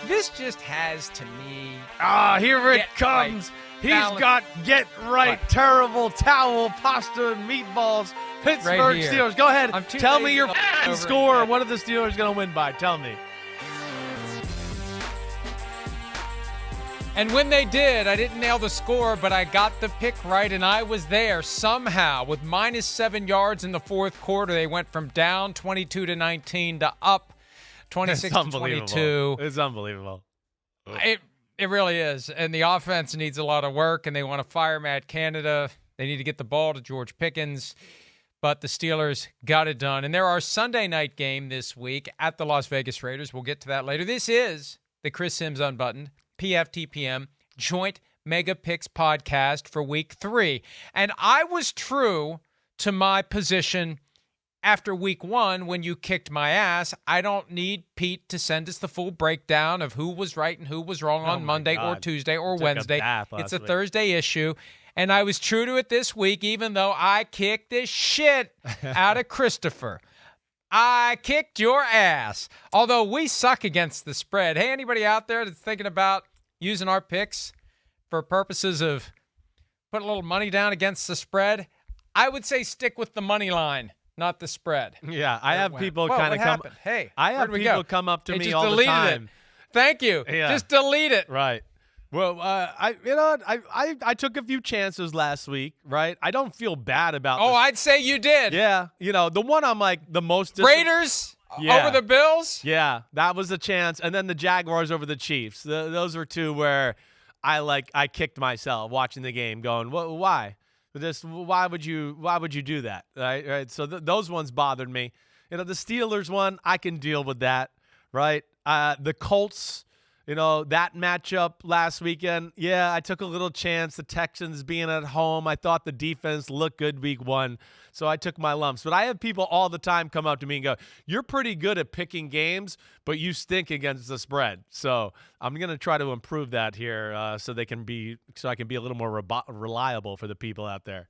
This just has, to me... Here it comes. Right. He's got get right, terrible towel, pasta, and meatballs. Pittsburgh Right here. Steelers. Go ahead. Tell me your over score. it. What are the Steelers going to win by? Tell me. And when they did, I didn't nail the score, but I got the pick right, and I was there somehow. With minus 7 yards in the fourth quarter, they went from down 22-19 to up 26-22. It's unbelievable. It really is. And the offense needs a lot of work, and they want to fire Matt Canada. They need to get the ball to George Pickens. But the Steelers got it done. And there are Sunday night game this week at the Las Vegas Raiders. We'll get to that later. This is the Chris Simms Unbuttoned, PFTPM, joint Mega Picks podcast for week 3. And I was true to my position after week 1 when you kicked my ass. I don't need Pete to send us the full breakdown of who was right and who was wrong on Monday or Tuesday or Wednesday. It's a Thursday issue. And I was true to it this week, even though I kicked the shit out of Christopher. I kicked your ass. Although we suck against the spread. Hey, anybody out there that's thinking about using our picks for purposes of putting a little money down against the spread? I would say stick with the money line, not the spread. Yeah, I have people kind of come. Happened? Hey, I have people come up to me all the time. It. Thank you. Yeah. Just delete it. Right. Well, I took a few chances last week, right? I don't feel bad about. Oh, I'd say you did. Yeah, the one I'm like the most Raiders over the Bills. Yeah, that was a chance, and then the Jaguars over the Chiefs. Those were two where I kicked myself watching the game, going, why? Why would you do that? Right. So those ones bothered me. The Steelers one, I can deal with that. Right. The Colts. That matchup last weekend, yeah, I took a little chance. The Texans being at home, I thought the defense looked good week 1, so I took my lumps. But I have people all the time come up to me and go, you're pretty good at picking games, but you stink against the spread. So I'm going to try to improve that here so I can be a little more reliable for the people out there.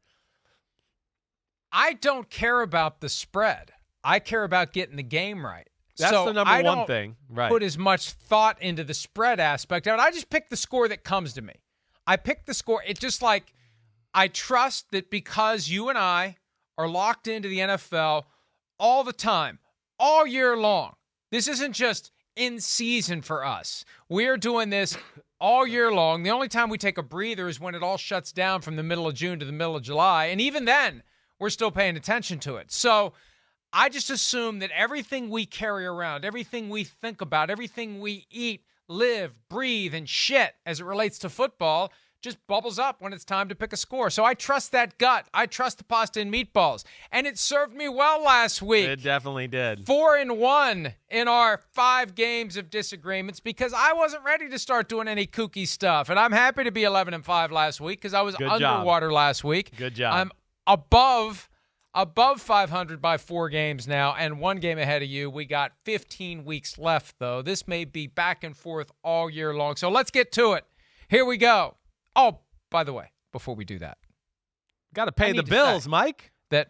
I don't care about the spread. I care about getting the game right. That's the number one thing. Right. Put as much thought into the spread aspect of it. I just pick the score that comes to me. I pick the score. It's just like I trust that because you and I are locked into the NFL all the time, all year long. This isn't just in season for us. We're doing this all year long. The only time we take a breather is when it all shuts down from the middle of June to the middle of July. And even then, we're still paying attention to it. So I just assume that everything we carry around, everything we think about, everything we eat, live, breathe, and shit as it relates to football just bubbles up when it's time to pick a score. So I trust that gut. I trust the pasta and meatballs. And it served me well last week. It definitely did. 4-1 in our 5 games of disagreements because I wasn't ready to start doing any kooky stuff. And I'm happy to be 11-5 last week because I was underwater last week. Good job. I'm above 500 by 4 games now and 1 game ahead of you. We got 15 weeks left, though. This may be back and forth all year long. So let's get to it. Here we go. Oh, by the way, before we do that, got to pay the bills, Mike. That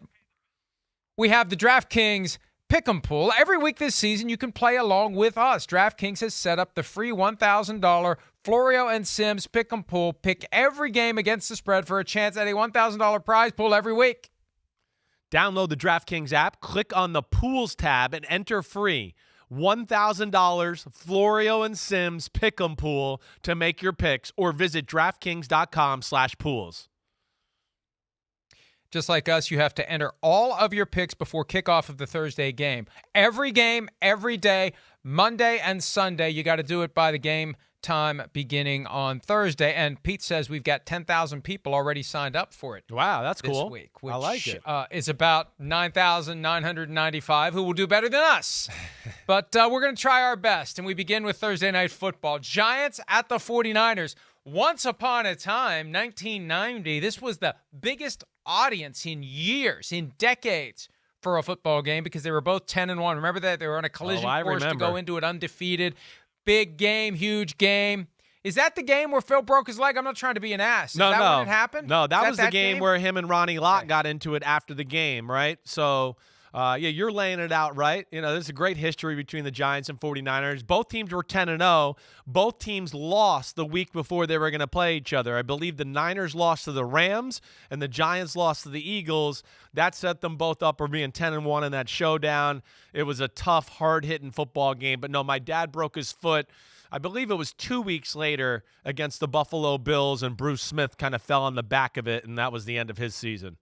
we have the DraftKings Pick'em Pool. Every week this season, you can play along with us. DraftKings has set up the free $1,000 Florio and Simms Pick'em Pool. Pick every game against the spread for a chance at a $1,000 prize pool every week. Download the DraftKings app, click on the Pools tab, and enter free $1,000 Florio and Simms Pick'em Pool to make your picks, or visit DraftKings.com/pools. Just like us, you have to enter all of your picks before kickoff of the Thursday game. Every game, every day, Monday and Sunday, you got to do it by the game time beginning on Thursday. And Pete says we've got 10,000 people already signed up for it. Wow, that's cool. This week, which I like it. Is about 9,995 who will do better than us. But we're going to try our best. And we begin with Thursday Night Football. Giants at the 49ers. Once upon a time, 1990, this was the biggest audience in years, in decades, for a football game because they were both 10-1. Remember that? They were on a collision course to go into it undefeated. Big game, huge game. Is that the game where Phil broke his leg? I'm not trying to be an ass. Is that when it happened? No, that was the game where him and Ronnie Lott got into it after the game, right? So You're laying it out right. There's a great history between the Giants and 49ers. Both teams were 10-0. Both teams lost the week before they were going to play each other. I believe the Niners lost to the Rams and the Giants lost to the Eagles. That set them both up for being 10-1 in that showdown. It was a tough, hard-hitting football game. But no, my dad broke his foot. I believe it was 2 weeks later against the Buffalo Bills, and Bruce Smith kind of fell on the back of it, and that was the end of his season.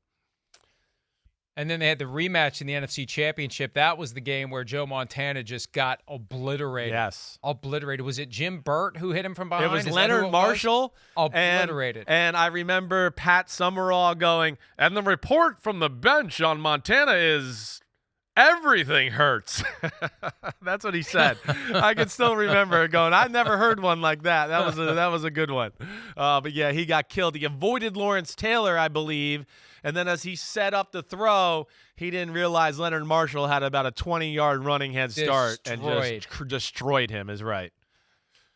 And then they had the rematch in the NFC Championship. That was the game where Joe Montana just got obliterated. Yes. Obliterated. Was it Jim Burt who hit him from behind? It was Leonard Marshall. Obliterated. And I remember Pat Summerall going, and the report from the bench on Montana is everything hurts. That's what he said. I can still remember it going, I've never heard one like that. That was a good one. But yeah, he got killed. He avoided Lawrence Taylor, I believe. And then as he set up the throw, he didn't realize Leonard Marshall had about a 20-yard running head start and just destroyed him, is right.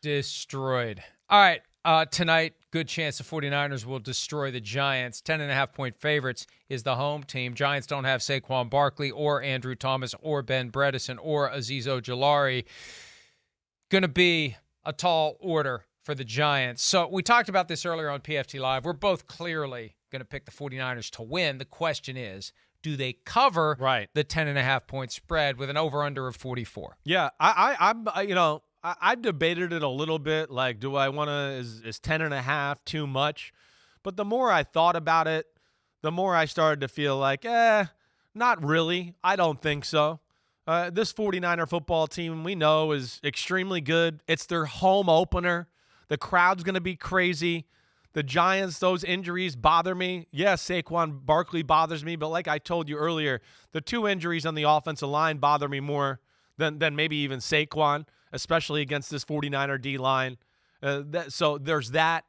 Destroyed. All right, tonight, good chance the 49ers will destroy the Giants. 10.5-point favorites is the home team. Giants don't have Saquon Barkley or Andrew Thomas or Ben Bredesen or Azeez Ojulari. Going to be a tall order for the Giants. So we talked about this earlier on PFT Live. We're both clearly going to pick the 49ers to win. The question is, do they cover the 10.5-point spread with an over-under of 44? Yeah, I've debated it a little bit. Like, do I want to, is 10.5 too much? But the more I thought about it, the more I started to feel like, not really. I don't think so. This 49er football team we know is extremely good. It's their home opener. The crowd's going to be crazy. The Giants, those injuries bother me. Yes, Saquon Barkley bothers me, but like I told you earlier, the two injuries on the offensive line bother me more than maybe even Saquon, especially against this 49er D-line. So there's that.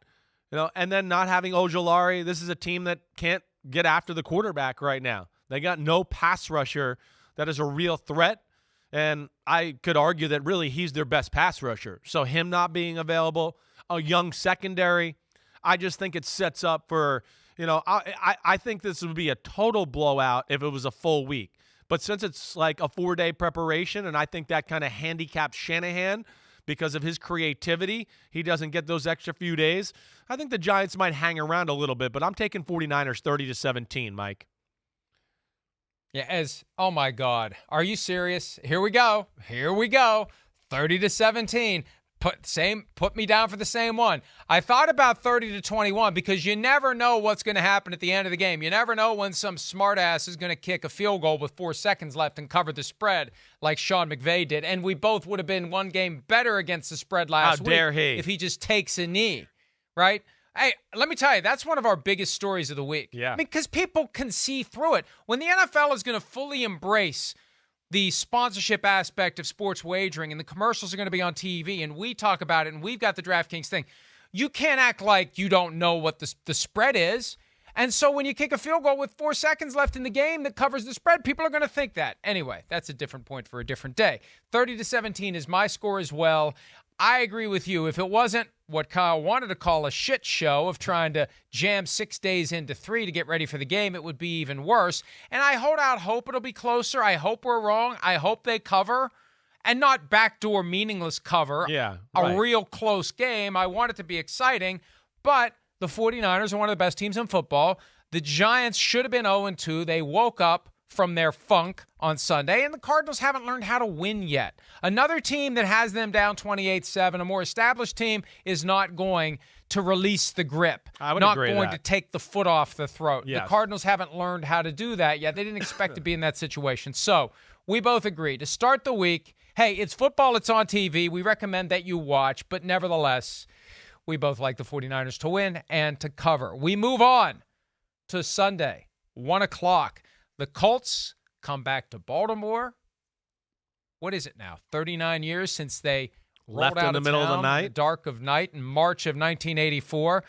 And then not having Ojulari. This is a team that can't get after the quarterback right now. They got no pass rusher that is a real threat, and I could argue that really he's their best pass rusher. So him not being available, a young secondary, I just think it sets up for, I think this would be a total blowout if it was a full week. But since it's like a 4-day preparation, and I think that kind of handicaps Shanahan because of his creativity, he doesn't get those extra few days. I think the Giants might hang around a little bit, but I'm taking 49ers 30-17, Mike. Yeah, oh my God. Are you serious? Here we go. 30-17. Put me down for the same one. I thought about 30-21 because you never know what's going to happen at the end of the game. You never know when some smartass is going to kick a field goal with 4 seconds left and cover the spread like Sean McVay did. And we both would have been one game better against the spread last week if he just takes a knee, right? Hey, let me tell you, that's one of our biggest stories of the week. Yeah. Because people can see through it. When the NFL is going to fully embrace the sponsorship aspect of sports wagering and the commercials are going to be on TV and we talk about it and we've got the DraftKings thing, you can't act like you don't know what the spread is. And so when you kick a field goal with 4 seconds left in the game that covers the spread, people are going to think that. Anyway, that's a different point for a different day. 30-17 is my score as well. I agree with you. If it wasn't what Kyle wanted to call a shit show of trying to jam 6 days into 3 to get ready for the game, it would be even worse. And I hold out hope it'll be closer. I hope we're wrong. I hope they cover and not backdoor meaningless cover. Yeah, a real close game. I want it to be exciting, but the 49ers are one of the best teams in football. The Giants should have been 0-2. They woke up from their funk on Sunday, and the Cardinals haven't learned how to win yet. Another team that has them down 28-7, a more established team, is not going to release the grip. I would not agree going to take the foot off the throat. Yes. The Cardinals haven't learned how to do that yet. They didn't expect to be in that situation. So we both agree to start the week. Hey, it's football. It's on TV. We recommend that you watch, but nevertheless, we both like the 49ers to win and to cover. We move on to Sunday, 1 o'clock. The Colts come back to Baltimore. What is it now? 39 years since they left out in the middle of the night, in the dark of night in March of 1984.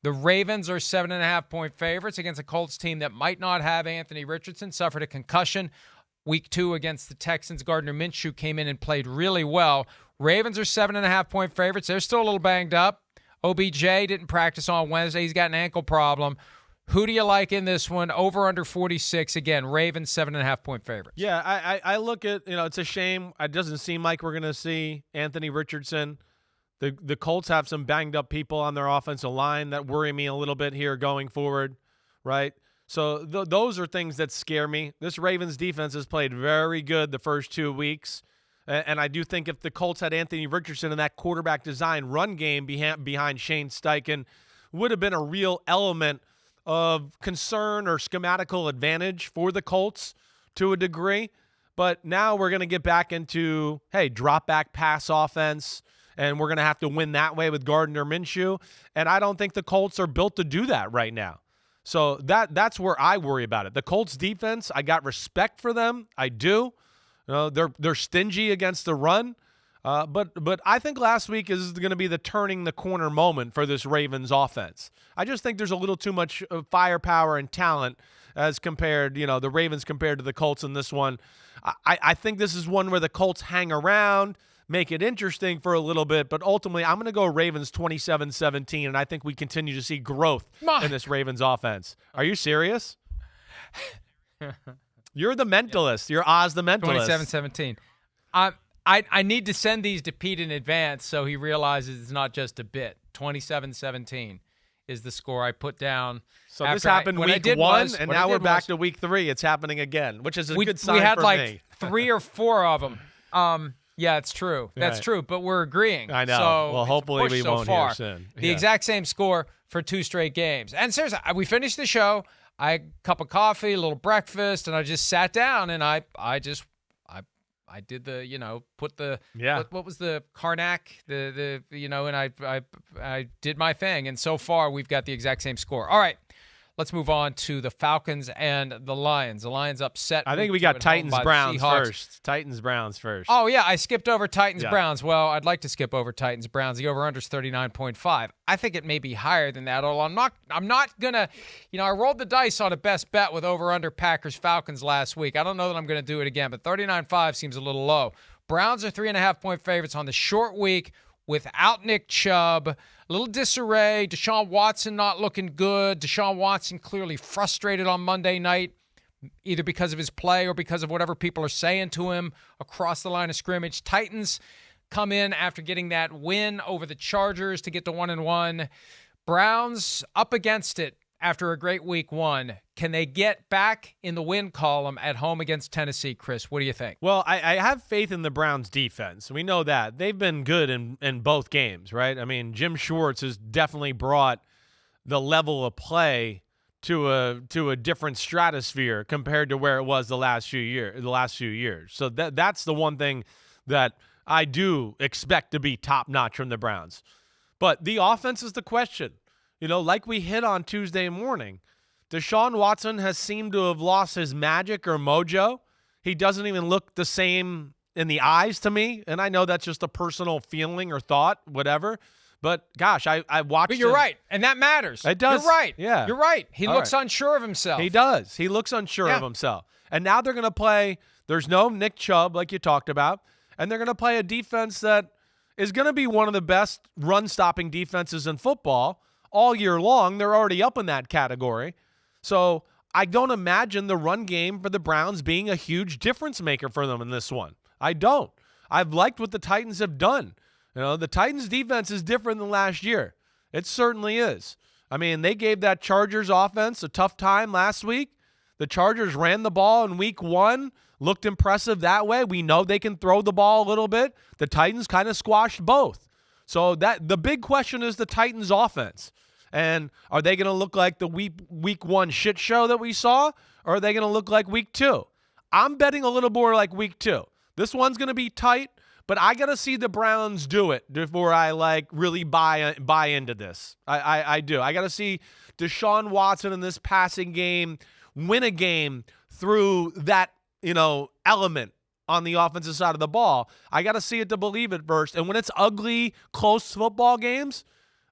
The Ravens are 7.5-point favorites against a Colts team that might not have Anthony Richardson, suffered a concussion. Week 2 against the Texans, Gardner Minshew came in and played really well. Ravens are 7.5-point favorites. They're still a little banged up. OBJ didn't practice on Wednesday. He's got an ankle problem. Who do you like in this one? Over under 46. Again, Ravens 7.5-point favorites. Yeah, I look at, it's a shame. It doesn't seem like we're going to see Anthony Richardson. The Colts have some banged up people on their offensive line that worry me a little bit here going forward, right? So those are things that scare me. This Ravens defense has played very good the first 2 weeks. And I do think if the Colts had Anthony Richardson in that quarterback design run game behind Shane Steichen, would have been a real element of concern or schematical advantage for the Colts to a degree. But now we're going to get back into, hey, drop back pass offense, and we're going to have to win that way with Gardner Minshew. And I don't think the Colts are built to do that right now. So that's where I worry about it. The Colts defense, I got respect for them. I do. They're stingy against the run. But I think last week is going to be the turning the corner moment for this Ravens offense. I just think there's a little too much firepower and talent as compared, the Ravens compared to the Colts in this one. I think this is one where the Colts hang around, make it interesting for a little bit, but ultimately I'm going to go Ravens 27-17, and I think we continue to see growth in this Ravens offense. Are you serious? You're the mentalist. You're Oz the mentalist. 27-17. I need to send these to Pete in advance so he realizes it's not just a bit. 27-17 is the score I put down. So this happened week one, and now we're back to week 3. It's happening again, which is a good sign for me. We had like 3 or 4 of them. Yeah, it's true. That's true, but we're agreeing. I know. So well, hopefully we won't hear soon. The exact same score for 2 straight games. And seriously, we finished the show. I had a cup of coffee, a little breakfast, and I just sat down and I did the, put the, what was the Karnak, and I did my thing. And so far we've got the exact same score. All right, let's move on to the Falcons and the Lions. The Lions upset. I think we got Titans-Browns first. Titans-Browns first. Oh, yeah, I skipped over Titans-Browns. Well, I'd like to skip over Titans-Browns. The over-under is 39.5. I think it may be higher than that, although I'm not going to, I rolled the dice on a best bet with over-under Packers-Falcons last week. I don't know that I'm going to do it again, but 39.5 seems a little low. Browns are 3.5-point favorites on the short week without Nick Chubb. A little disarray. Deshaun Watson not looking good. Deshaun Watson clearly frustrated on Monday night, either because of his play or because of whatever people are saying to him across the line of scrimmage. Titans come in after getting that win over the Chargers to get to 1-1. Browns up against it after a great week 1. Can they get back in the win column at home against Tennessee, Chris? What do you think? Well, I have faith in the Browns defense. We know that. They've been good in both games, right? I mean, Jim Schwartz has definitely brought the level of play to a different stratosphere compared to where it was the last few years. So that's the one thing that I do expect to be top-notch from the Browns. But the offense is the question. Like we hit on Tuesday morning, Deshaun Watson has seemed to have lost his magic or mojo. He doesn't even look the same in the eyes to me, and I know that's just a personal feeling or thought, whatever. But, gosh, I watched But you're right, and that matters. It does. You're right. Yeah. You're right. He looks unsure of himself. He does. He looks unsure of himself. And now they're going to play – there's no Nick Chubb like you talked about, and they're going to play a defense that is going to be one of the best run-stopping defenses in football all year long. They're already up in that category. So I don't imagine the run game for the Browns being a huge difference maker for them in this one. I don't. I've liked what the Titans have done. The Titans defense is different than last year. It certainly is. I mean, they gave that Chargers offense a tough time last week. The Chargers ran the ball in week 1, looked impressive that way. We know they can throw the ball a little bit. The Titans kind of squashed both. So the big question is the Titans offense. And are they going to look like the week 1 shit show that we saw, or are they going to look like week 2? I'm betting a little more like week 2. This one's going to be tight, but I got to see the Browns do it before I really buy into this. I do. I got to see Deshaun Watson in this passing game win a game through that, element on the offensive side of the ball. I got to see it to believe it first. And when it's ugly, close football games,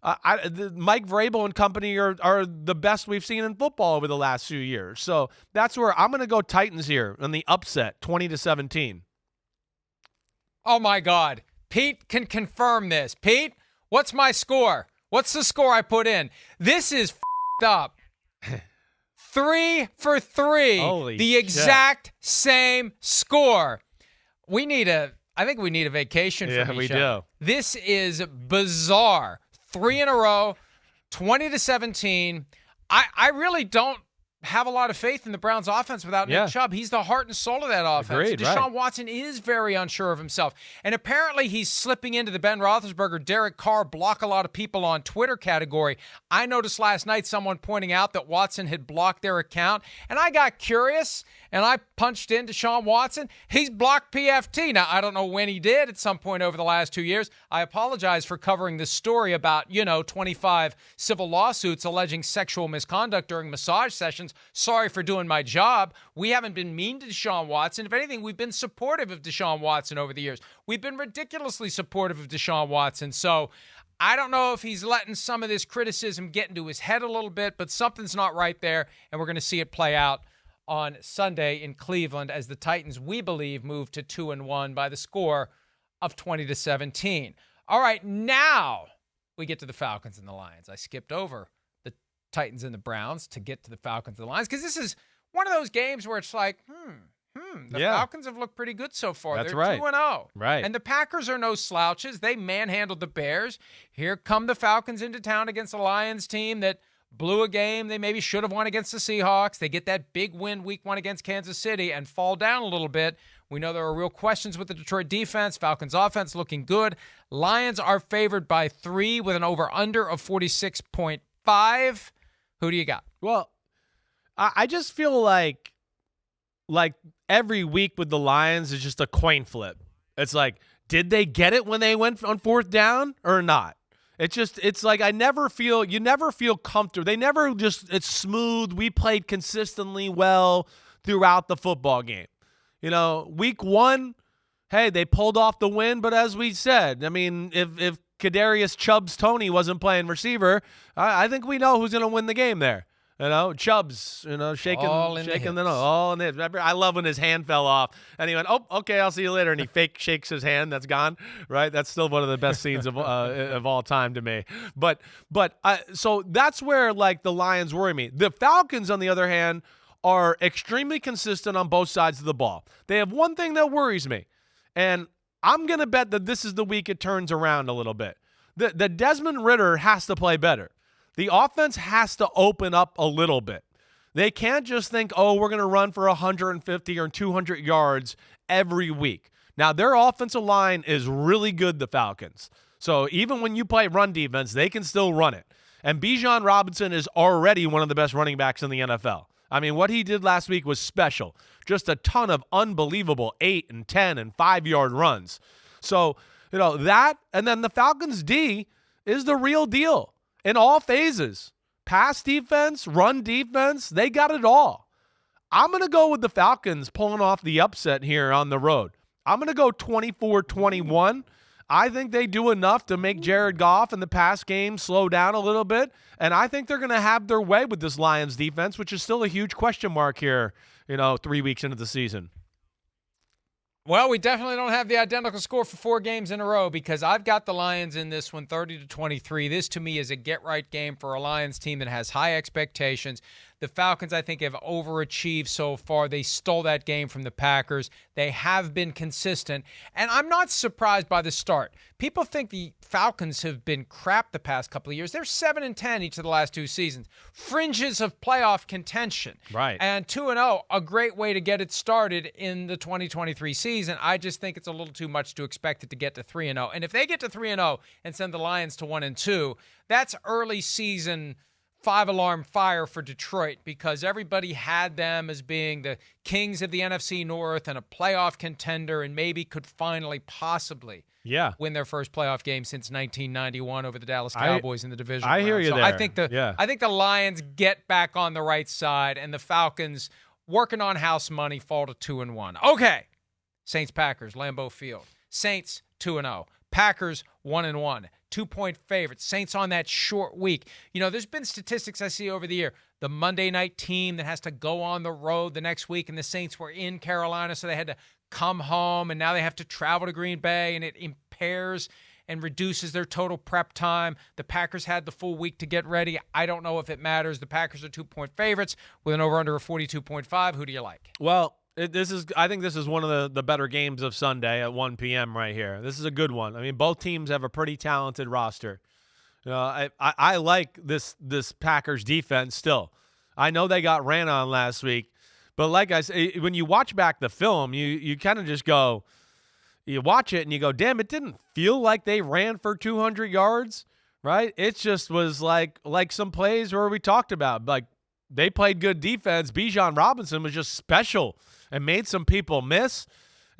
Mike Vrabel and company are the best we've seen in football over the last few years. So that's where I'm going to go Titans here in the upset, 20-17. Oh, my God. Pete can confirm this. Pete, what's my score? What's the score I put in? This is f***ed up. 3 for 3. Holy the shit. exact same score. I think we need a vacation from we each other. do. This is bizarre. 3 in a row, 20-17. I really don't have a lot of faith in the Browns offense without Nick Chubb. He's the heart and soul of that offense. Agreed, Deshaun Watson is very unsure of himself. And apparently he's slipping into the Ben Roethlisberger, Derek Carr, block a lot of people on Twitter category. I noticed last night someone pointing out that Watson had blocked their account, and I got curious, and I punched in Deshaun Watson. He's blocked PFT. Now, I don't know when he did at some point over the last 2 years. I apologize for covering this story about, 25 civil lawsuits alleging sexual misconduct during massage sessions. Sorry for doing my job. We haven't been mean to Deshaun Watson. If anything, we've been supportive of Deshaun Watson over the years. We've been ridiculously supportive of Deshaun Watson. So I don't know if he's letting some of this criticism get into his head a little bit, but something's not right there, and we're going to see it play out on Sunday in Cleveland as the Titans, we believe, move to 2-1 by the score of 20-17. All right, now we get to the Falcons and the Lions. I skipped over the Titans and the Browns to get to the Falcons and the Lions because this is one of those games where it's like, the Falcons have looked pretty good so far. That's They're right. 2-0. Right. And the Packers are no slouches. They manhandled the Bears. Here come the Falcons into town against the Lions team that blew a game they maybe should have won against the Seahawks. They get that big win week 1 against Kansas City and fall down a little bit. We know there are real questions with the Detroit defense. Falcons offense looking good. Lions are favored by 3 with an over-under of 46.5. Who do you got? Well, I just feel like every week with the Lions is just a coin flip. It's like, did they get it when they went on 4th down or not? It's like you never feel comfortable. It's smooth. We played consistently well throughout the football game. Week 1, hey, they pulled off the win, but as we said, I mean, if Kadarius Chubbs Tony wasn't playing receiver, I think we know who's going to win the game there. Chubbs, shaking all in the I love when his hand fell off and he went, "Oh, okay, I'll see you later," and he fake shakes his hand. That's gone, right? That's still one of the best scenes of all time to me. But so that's where the Lions worry me. The Falcons, on the other hand, are extremely consistent on both sides of the ball. They have one thing that worries me, and I'm gonna bet that this is the week it turns around a little bit. The Desmond Ridder has to play better. The offense has to open up a little bit. They can't just think, we're going to run for 150 or 200 yards every week. Now, their offensive line is really good, the Falcons. So even when you play run defense, they can still run it. And Bijan Robinson is already one of the best running backs in the NFL. I mean, what he did last week was special. Just a ton of unbelievable 8 and 10 and 5-yard runs. So, that, and then the Falcons D is the real deal. In all phases, pass defense, run defense, they got it all. I'm going to go with the Falcons pulling off the upset here on the road. I'm going to go 24-21. I think they do enough to make Jared Goff in the pass game slow down a little bit, and I think they're going to have their way with this Lions defense, which is still a huge question mark here, 3 weeks into the season. Well, we definitely don't have the identical score for 4 games in a row because I've got the Lions in this one, 30-23. This, to me, is a get-right game for a Lions team that has high expectations. The Falcons, I think, have overachieved so far. They stole that game from the Packers. They have been consistent, and I'm not surprised by the start. People think the Falcons have been crap the past couple of years. They're 7-10 each of the last 2 seasons. Fringes of playoff contention. Right. And 2-0, a great way to get it started in the 2023 season. I just think it's a little too much to expect it to get to 3-0. And if they get to 3-0 and send the Lions to 1-2, that's early season 5-alarm fire for Detroit because everybody had them as being the kings of the NFC North and a playoff contender and maybe could finally possibly win their first playoff game since 1991 over the Dallas Cowboys in the division. I hear you there. I think the Lions get back on the right side and the Falcons, working on house money, fall to 2-1. Okay, Saints-Packers, Lambeau Field. Saints 2-0. Packers 1-1. 2-point favorites. Saints on that short week. There's been statistics I see over the year. The Monday night team that has to go on the road the next week, and the Saints were in Carolina, so they had to come home, and now they have to travel to Green Bay, and it impairs and reduces their total prep time. The Packers had the full week to get ready. I don't know if it matters. The Packers are 2-point favorites with an over-under of 42.5. Who do you like? Well, I think this is one of the better games of Sunday at 1 p.m. right here. This is a good one. I mean, both teams have a pretty talented roster. I like this Packers defense still. I know they got ran on last week, but like I said, when you watch back the film, you kind of just go, you watch it and you go, damn, it didn't feel like they ran for 200 yards, right? It just was like some plays where we talked about, like they played good defense. Bijan Robinson was just special and made some people miss.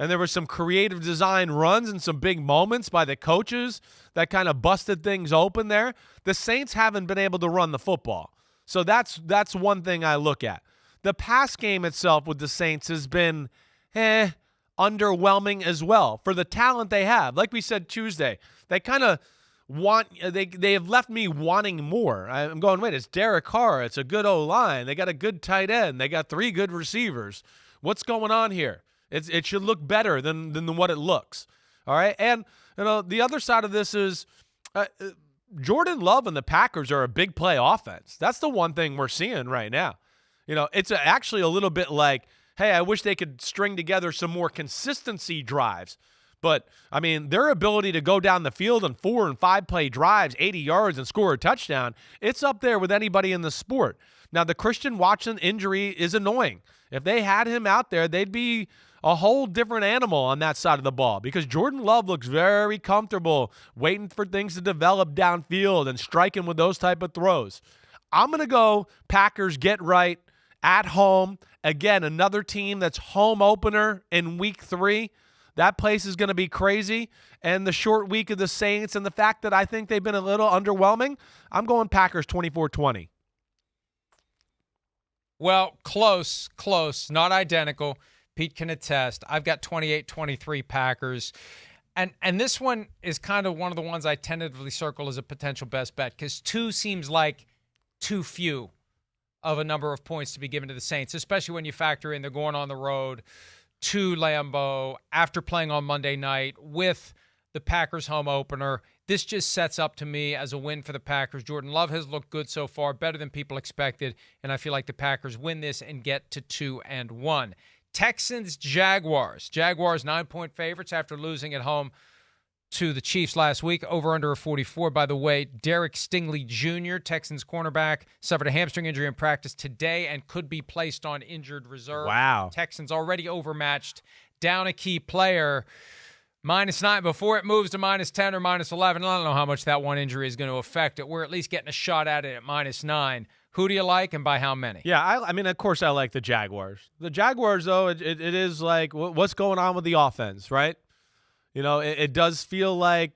And there were some creative design runs and some big moments by the coaches that kind of busted things open there. The Saints haven't been able to run the football. So that's one thing I look at. The pass game itself with the Saints has been underwhelming as well for the talent they have. Like we said Tuesday, they kind of they have left me wanting more. I'm going, wait, it's Derek Carr. It's a good O-line. They got a good tight end. They got 3 good receivers. What's going on here? It should look better than what it looks. All right. And, the other side of this is Jordan Love and the Packers are a big play offense. That's the one thing we're seeing right now. It's actually a little bit like, hey, I wish they could string together some more consistency drives. But, I mean, their ability to go down the field on 4 and 5 play drives, 80 yards, and score a touchdown, it's up there with anybody in the sport. Now, the Christian Watson injury is annoying. If they had him out there, they'd be a whole different animal on that side of the ball because Jordan Love looks very comfortable waiting for things to develop downfield and striking with those type of throws. I'm going to go Packers get right at home. Again, another team that's home opener in week 3. That place is going to be crazy. And the short week of the Saints and the fact that I think they've been a little underwhelming, I'm going Packers 24-20. Well, close, not identical. Pete can attest. I've got 28-23 Packers. And this one is kind of one of the ones I tentatively circle as a potential best bet because 2 seems like too few of a number of points to be given to the Saints, especially when you factor in they're going on the road to Lambeau after playing on Monday night with the Packers home opener. This just sets up to me as a win for the Packers. Jordan Love has looked good so far, better than people expected, and I feel like the Packers win this and get to 2-1. Texans, Jaguars. Jaguars 9-point favorites after losing at home to the Chiefs last week. Over under a 44. By the way, Derek Stingley Jr., Texans cornerback, suffered a hamstring injury in practice today and could be placed on injured reserve. Wow. Texans already overmatched, down a key player. -9 before it moves to -10 or -11. I don't know how much that one injury is going to affect it. We're at least getting a shot at it at -9. Who do you like and by how many? Yeah, I mean, of course I like the Jaguars. The Jaguars, though, it is like what's going on with the offense, right? It does feel like,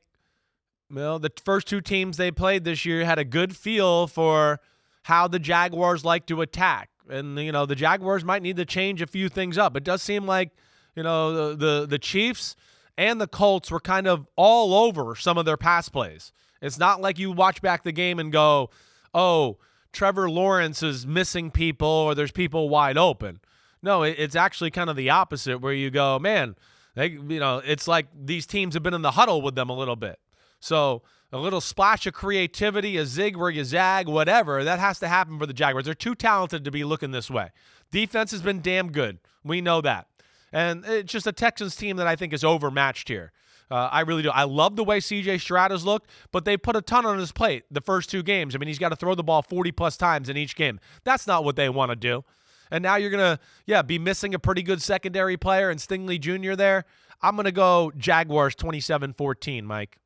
the first 2 teams they played this year had a good feel for how the Jaguars like to attack. And, the Jaguars might need to change a few things up. It does seem like, the Chiefs and the Colts were kind of all over some of their pass plays. It's not like you watch back the game and go, oh, Trevor Lawrence is missing people or there's people wide open. No, it's actually kind of the opposite where you go, man, it's like these teams have been in the huddle with them a little bit. So a little splash of creativity, a zig where you zag, whatever, that has to happen for the Jaguars. They're too talented to be looking this way. Defense has been damn good. We know that. And it's just a Texans team that I think is overmatched here. I really do. I love the way C.J. Stroud has looked, but they put a ton on his plate the first 2 games. I mean, he's got to throw the ball 40-plus times in each game. That's not what they want to do. And now you're going to, be missing a pretty good secondary player and Stingley Jr. there. I'm going to go Jaguars 27-14, Mike.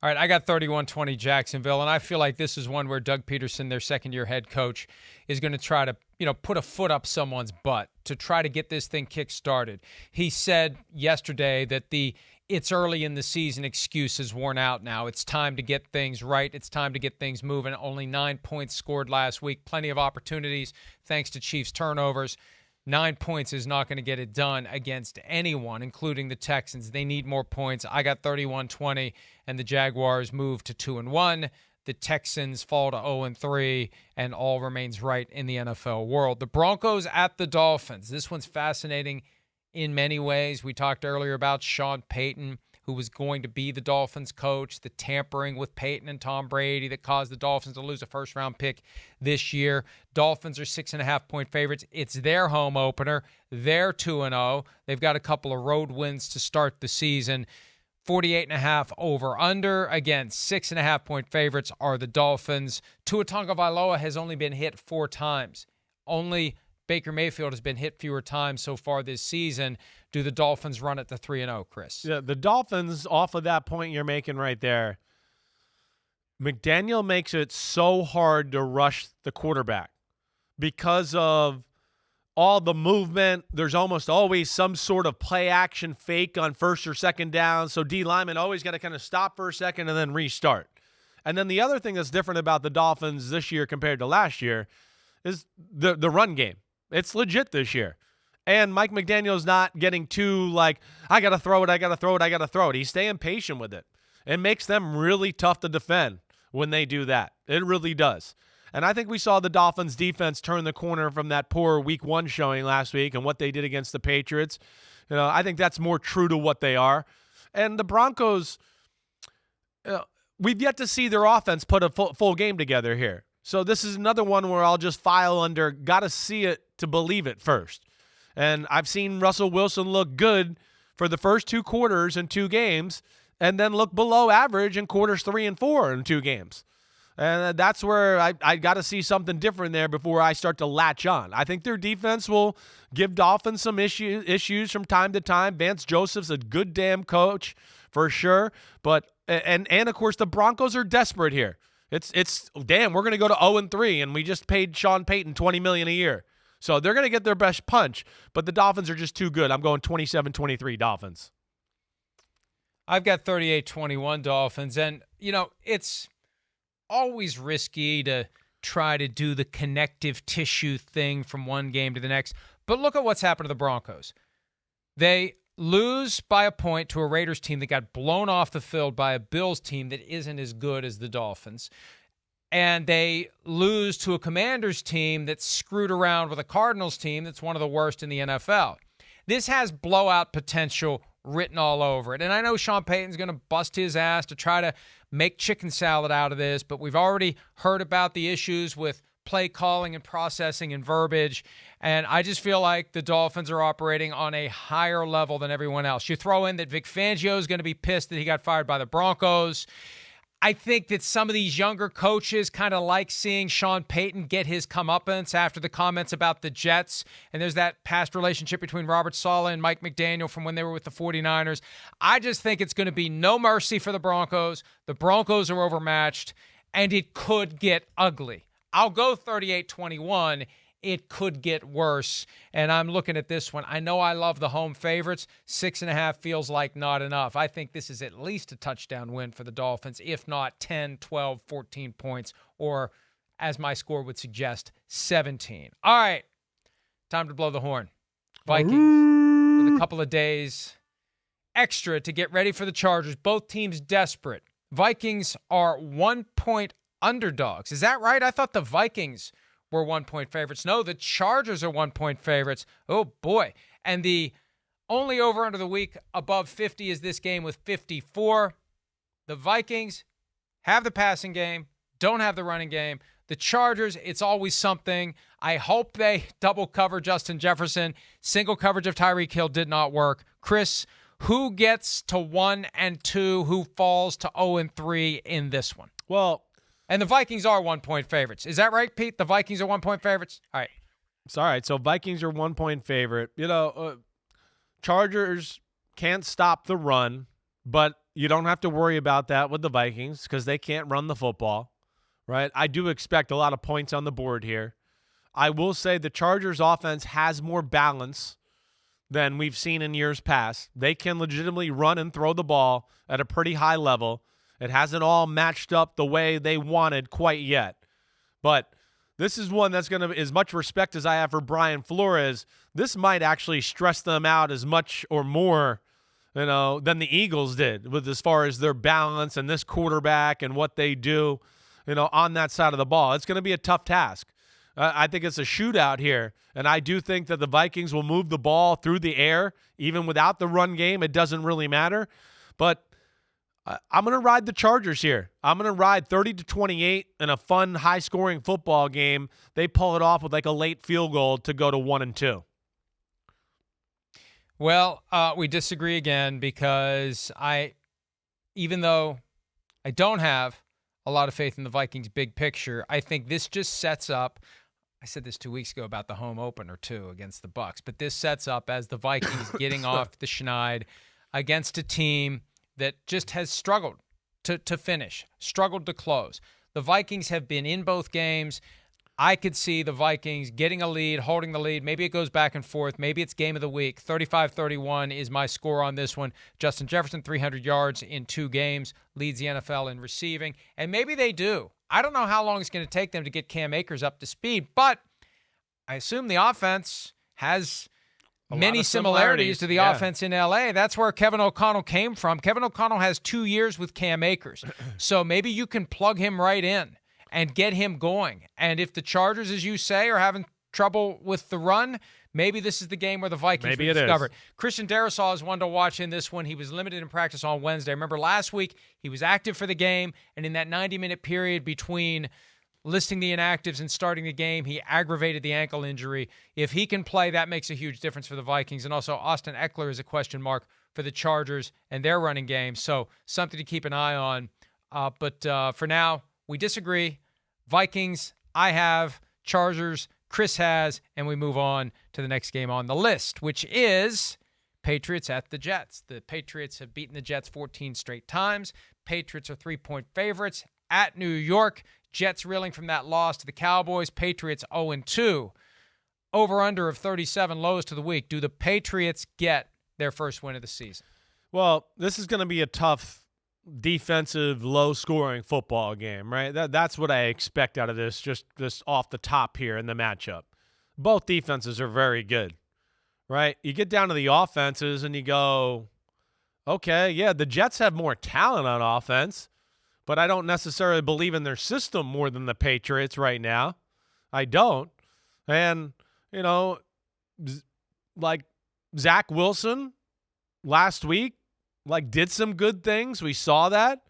All right, I got 31-20 Jacksonville, and I feel like this is one where Doug Peterson, their second-year head coach, is going to try to, put a foot up someone's butt to try to get this thing kick-started. He said yesterday that the it's early in the season excuse is worn out now. It's time to get things right. It's time to get things moving. Only 9 points scored last week. Plenty of opportunities thanks to Chiefs turnovers. 9 points is not going to get it done against anyone, including the Texans. They need more points. I got 31-20, and the Jaguars move to 2-1. The Texans fall to 0-3, and all remains right in the NFL world. The Broncos at the Dolphins. This one's fascinating in many ways. We talked earlier about Sean Payton. who was going to be the Dolphins coach, the tampering with Peyton and Tom Brady that caused the Dolphins to lose a first-round pick this year. Dolphins are 6.5-point favorites. It's their home opener. They're 2-0. They've got a couple of road wins to start the season. 48.5 over/under. Again, 6.5-point favorites are the Dolphins. Tua Tagovailoa has only been hit 4 times. Only Baker Mayfield has been hit fewer times so far this season. Do the Dolphins run it to 3-0, Chris? Yeah, the Dolphins, off of that point you're making right there, McDaniel makes it so hard to rush the quarterback because of all the movement. There's almost always some sort of play action fake on first or second down. So D lineman always got to kind of stop for a second and then restart. And then the other thing that's different about the Dolphins this year compared to last year is the run game. It's legit this year. And Mike McDaniel's not getting too like, I got to throw it. He's staying patient with it. It makes them really tough to defend when they do that. It really does. And I think we saw the Dolphins defense turn the corner from that poor week 1 showing last week and what they did against the Patriots. I think that's more true to what they are. And the Broncos, we've yet to see their offense put a full game together here. So this is another one where I'll just file under, got to see it to believe it first. And I've seen Russell Wilson look good for the first 2 quarters in 2 games and then look below average in quarters 3 and 4 in 2 games. And that's where I got to see something different there before I start to latch on. I think their defense will give Dolphins some issues from time to time. Vance Joseph's a good damn coach for sure. But and of course the Broncos are desperate here. It's damn, we're going to go to 0-3 and we just paid Sean Payton $20 million a year. So they're going to get their best punch, but the Dolphins are just too good. I'm going 27-23 Dolphins. I've got 38-21 Dolphins, and it's always risky to try to do the connective tissue thing from one game to the next. But look at what's happened to the Broncos. They lose by a point to a Raiders team that got blown off the field by a Bills team that isn't as good as the Dolphins. And they lose to a Commanders team that's screwed around with a Cardinals team that's one of the worst in the NFL. This has blowout potential written all over it. And I know Sean Payton's going to bust his ass to try to make chicken salad out of this, but we've already heard about the issues with play calling and processing and verbiage, and I just feel like the Dolphins are operating on a higher level than everyone else. You throw in that Vic Fangio is going to be pissed that he got fired by the Broncos. I think that some of these younger coaches kind of like seeing Sean Payton get his comeuppance after the comments about the Jets. And there's that past relationship between Robert Saleh and Mike McDaniel from when they were with the 49ers. I just think it's going to be no mercy for the Broncos. The Broncos are overmatched, and it could get ugly. I'll go 38-21. It could get worse. And I'm looking at this one. I know I love the home favorites. 6.5 feels like not enough. I think this is at least a touchdown win for the Dolphins, if not 10, 12, 14 points, or as my score would suggest, 17. All right. Time to blow the horn. Vikings with a couple of days extra to get ready for the Chargers. Both teams desperate. Vikings are 1-point underdogs. Is that right? I thought the Vikings were 1-point favorites. No, the Chargers are 1-point favorites. Oh, boy. And the only over under the week above 50 is this game with 54. The Vikings have the passing game, don't have the running game. The Chargers, it's always something. I hope they double cover Justin Jefferson. Single coverage of Tyreek Hill did not work. Chris, who gets to 1 and 2? Who falls to 0 and 3 in this one? Well, and the Vikings are 1-point favorites. Is that right, Pete? The Vikings are 1-point favorites? All right. It's all right. So Vikings are 1-point favorite. Chargers can't stop the run, but you don't have to worry about that with the Vikings because they can't run the football, right? I do expect a lot of points on the board here. I will say the Chargers offense has more balance than we've seen in years past. They can legitimately run and throw the ball at a pretty high level. It hasn't all matched up the way they wanted quite yet. But this is one that's going to, as much respect as I have for Brian Flores, this might actually stress them out as much or more, than the Eagles did with as far as their balance and this quarterback and what they do, on that side of the ball. It's going to be a tough task. I think it's a shootout here, and I do think that the Vikings will move the ball through the air. Even without the run game, it doesn't really matter. But I'm going to ride the Chargers here. I'm going to ride 30-28 in a fun, high-scoring football game. They pull it off with like a late field goal to go to 1-2. Well, we disagree again because even though I don't have a lot of faith in the Vikings' big picture, I think this just sets up. I said this 2 weeks ago about the home opener too against the Bucs, but this sets up as the Vikings getting off the schneid against a team that just has struggled to finish, struggled to close. The Vikings have been in both games. I could see the Vikings getting a lead, holding the lead. Maybe it goes back and forth. Maybe it's game of the week. 35-31 is my score on this one. Justin Jefferson, 300 yards in 2 games, leads the NFL in receiving. And maybe they do. I don't know how long it's going to take them to get Cam Akers up to speed, but I assume the offense has many similarities to the offense in L.A. That's where Kevin O'Connell came from. Kevin O'Connell has 2 years with Cam Akers. So maybe you can plug him right in and get him going. And if the Chargers, as you say, are having trouble with the run, maybe this is the game where the Vikings rediscover it. Christian Darrisaw is one to watch in this one. He was limited in practice on Wednesday. Remember last week, he was active for the game, and in that 90-minute period between listing the inactives and starting the game, he aggravated the ankle injury. If he can play, that makes a huge difference for the Vikings. And also, Austin Eckler is a question mark for the Chargers and their running game. So something to keep an eye on. But for now, we disagree. Vikings, I have. Chargers, Chris has. And we move on to the next game on the list, which is Patriots at the Jets. The Patriots have beaten the Jets 14 straight times. Patriots are 3-point favorites at New York. Jets reeling from that loss to the Cowboys. Patriots 0-2. Over-under of 37, lowest of the week. Do the Patriots get their first win of the season? Well, this is going to be a tough defensive, low-scoring football game, right? That's what I expect out of this, just off the top here in the matchup. Both defenses are very good, right? You get down to the offenses and you go, okay, yeah, the Jets have more talent on offense, but I don't necessarily believe in their system more than the Patriots right now. I don't. And, you know, like Zach Wilson last week, like did some good things. We saw that.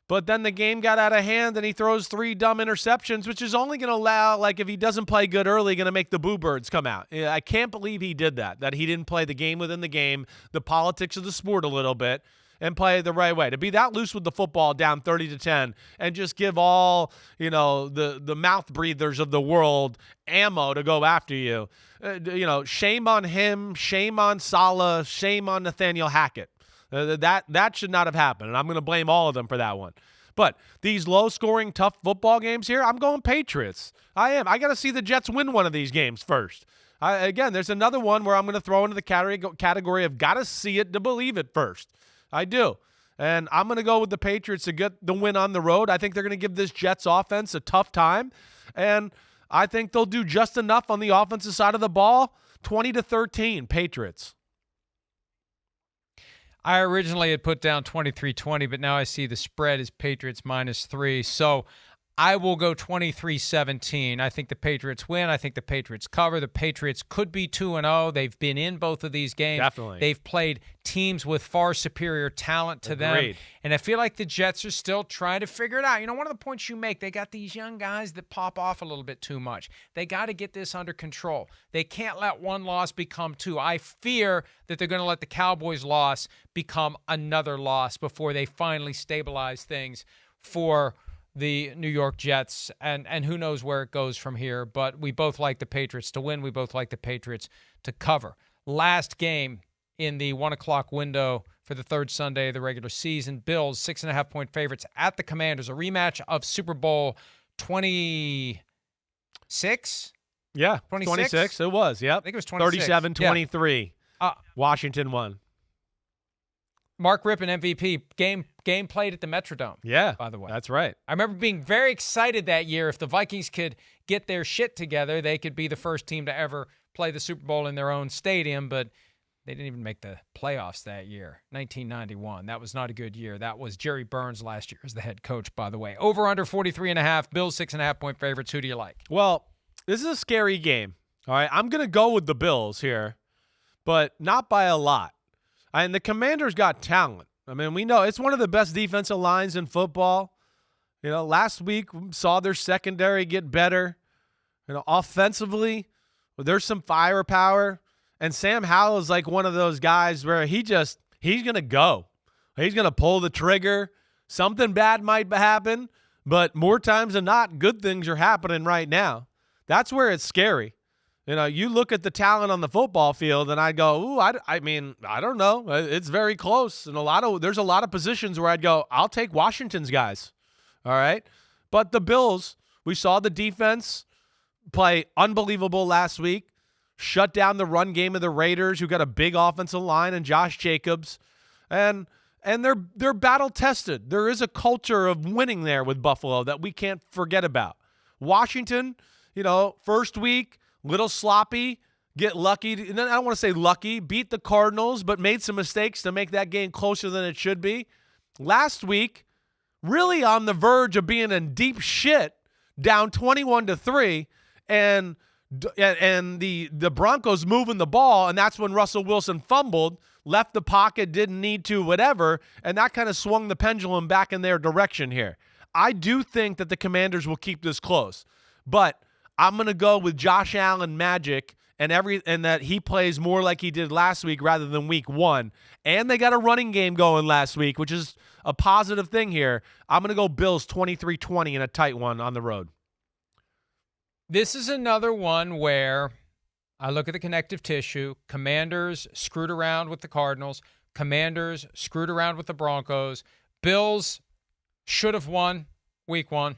But then the game got out of hand and he throws 3 dumb interceptions, which is only going to allow, like if he doesn't play good early, going to make the boo birds come out. I can't believe he did that he didn't play the game within the game, the politics of the sport a little bit, and play the right way. To be that loose with the football down 30-10 and just give all, you know, the mouth breathers of the world ammo to go after you. You know, shame on him, shame on Saleh, shame on Nathaniel Hackett. That should not have happened, and I'm going to blame all of them for that one. But these low-scoring, tough football games here, I'm going Patriots. I am. I got to see the Jets win one of these games first. Again, there's another one where I'm going to throw into the category of got to see it to believe it first. I do. And I'm going to go with the Patriots to get the win on the road. I think they're going to give this Jets offense a tough time, and I think they'll do just enough on the offensive side of the ball. 20-13, Patriots. I originally had put down 23-20, but now I see the spread is Patriots -3. So I will go 23-17. I think the Patriots win. I think the Patriots cover. The Patriots could be 2-0. They've been in both of these games. Definitely. They've played teams with far superior talent to them. And I feel like the Jets are still trying to figure it out. You know, one of the points you make, they got these young guys that pop off a little bit too much. They got to get this under control. They can't let one loss become 2. I fear that they're going to let the Cowboys loss become another loss before they finally stabilize things for the New York Jets, and who knows where it goes from here, but we both like the Patriots to win. We both like the Patriots to cover. Last game in the 1 o'clock window for the third Sunday of the regular season. Bills, 6.5-point favorites at the Commanders. A rematch of Super Bowl 26? Yeah, 26. It was, yep. I think it was 26. 37-23. Yeah. Washington won. Mark Rippon, MVP, game played at the Metrodome. Yeah, by the way. That's right. I remember being very excited that year. If the Vikings could get their shit together, they could be the first team to ever play the Super Bowl in their own stadium, but they didn't even make the playoffs that year, 1991. That was not a good year. That was Jerry Burns last year as the head coach, by the way. Over under 43.5, Bills 6.5-point favorites. Who do you like? Well, this is a scary game. All right, I'm going to go with the Bills here, but not by a lot. And the Commanders got talent. I mean, we know it's one of the best defensive lines in football. You know, last week we saw their secondary get better. You know, offensively, there's some firepower. And Sam Howell is like one of those guys where he's going to go. He's going to pull the trigger. Something bad might happen, but more times than not, good things are happening right now. That's where it's scary. You know, you look at the talent on the football field, and I'd go, ooh, I mean, I don't know. It's very close. And there's a lot of positions where I'd go, I'll take Washington's guys. All right? But the Bills, we saw the defense play unbelievable last week, shut down the run game of the Raiders, who got a big offensive line, and Josh Jacobs. And they're battle-tested. There is a culture of winning there with Buffalo that we can't forget about. Washington, you know, first week, little sloppy, get lucky. I don't want to say lucky, beat the Cardinals, but made some mistakes to make that game closer than it should be. Last week, really on the verge of being in deep shit, down 21-3, and the Broncos moving the ball, and that's when Russell Wilson fumbled, left the pocket, didn't need to, whatever, and that kind of swung the pendulum back in their direction here. I do think that the Commanders will keep this close, but I'm going to go with Josh Allen magic and that he plays more like he did last week rather than week 1. And they got a running game going last week, which is a positive thing here. I'm going to go Bills 23-20 in a tight one on the road. This is another one where I look at the connective tissue. Commanders screwed around with the Cardinals. Commanders screwed around with the Broncos. Bills should have won week 1.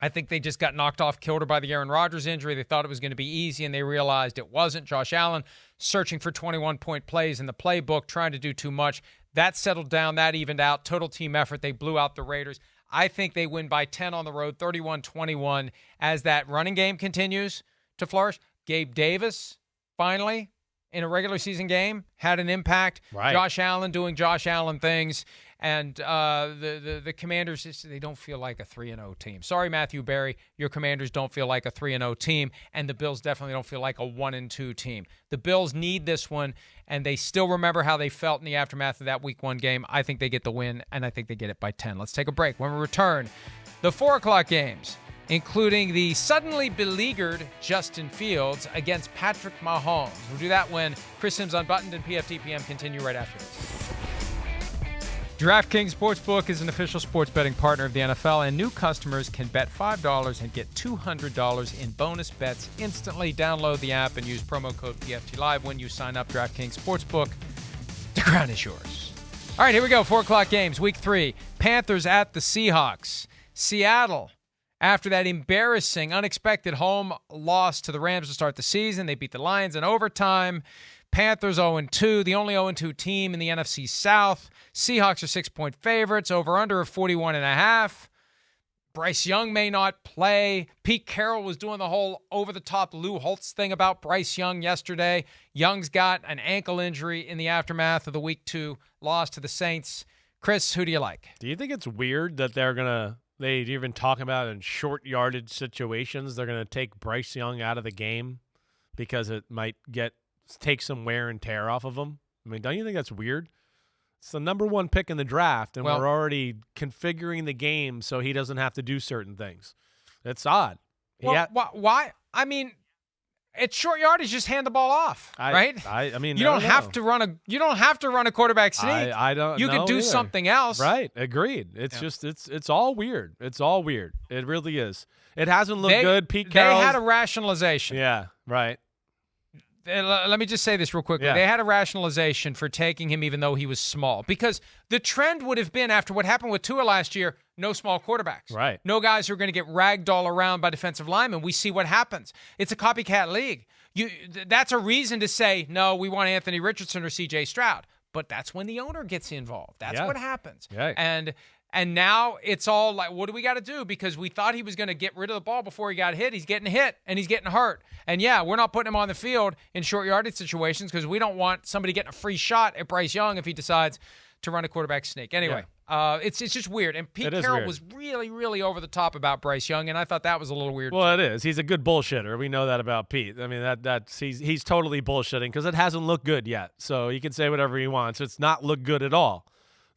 I think they just got knocked off kilter by the Aaron Rodgers injury. They thought it was going to be easy, and they realized it wasn't. Josh Allen searching for 21-point plays in the playbook, trying to do too much. That settled down. That evened out. Total team effort. They blew out the Raiders. I think they win by 10 on the road, 31-21, as that running game continues to flourish. Gabe Davis, finally, in a regular season game, had an impact. Right. Josh Allen doing Josh Allen things. And the Commanders, they don't feel like a 3-0 team. Sorry, Matthew Berry, your Commanders don't feel like a 3-0 team, and the Bills definitely don't feel like a 1-2 team. The Bills need this one, and they still remember how they felt in the aftermath of that Week 1 game. I think they get the win, and I think they get it by 10. Let's take a break. When we return, the 4 o'clock games, including the suddenly beleaguered Justin Fields against Patrick Mahomes. We'll do that when Chris Simms Unbuttoned and PFTPM continue right after this. DraftKings Sportsbook is an official sports betting partner of the NFL, and new customers can bet $5 and get $200 in bonus bets instantly. Download the app and use promo code PFTLive when you sign up. DraftKings Sportsbook, the crown is yours. All right, here we go. 4 o'clock games, Week 3. Panthers at the Seahawks. Seattle, after that embarrassing, unexpected home loss to the Rams to start the season, they beat the Lions in overtime. Panthers 0-2, the only 0-2 team in the NFC South. Seahawks are 6-point favorites, over-under of 41.5. Bryce Young may not play. Pete Carroll was doing the whole over-the-top Lou Holtz thing about Bryce Young yesterday. Young's got an ankle injury in the aftermath of the Week 2 loss to the Saints. Chris, who do you like? Do you think it's weird that they even talk about in short yardage situations, they're going to take Bryce Young out of the game because it might take some wear and tear off of him? I mean, don't you think that's weird? It's the number 1 pick in the draft, and we're already configuring the game so he doesn't have to do certain things. It's odd. Why? I mean, it's short yardage. Just hand the ball off, right? I mean, you don't have to run a quarterback sneak. I don't. You could do something else, right? Agreed. It's just it's all weird. It's all weird. It really is. It hasn't looked good. Pete Carroll. They had a rationalization. Yeah. Right. Let me just say this real quickly. Yeah. They had a rationalization for taking him even though he was small, because the trend would have been, after what happened with Tua last year, no small quarterbacks. Right. No guys who are going to get ragdoll around by defensive linemen. We see what happens. It's a copycat league. That's a reason to say, no, we want Anthony Richardson or C.J. Stroud. But that's when the owner gets involved. That's what happens. Right. And now it's all like, what do we got to do? Because we thought he was going to get rid of the ball before he got hit. He's getting hit, and he's getting hurt. And, we're not putting him on the field in short yardage situations because we don't want somebody getting a free shot at Bryce Young if he decides to run a quarterback sneak. Anyway, it's just weird. And Pete Carroll was really, really over the top about Bryce Young, and I thought that was a little weird. Well, it is. He's a good bullshitter. We know that about Pete. I mean, he's totally bullshitting because it hasn't looked good yet. So he can say whatever he wants. It's not looked good at all.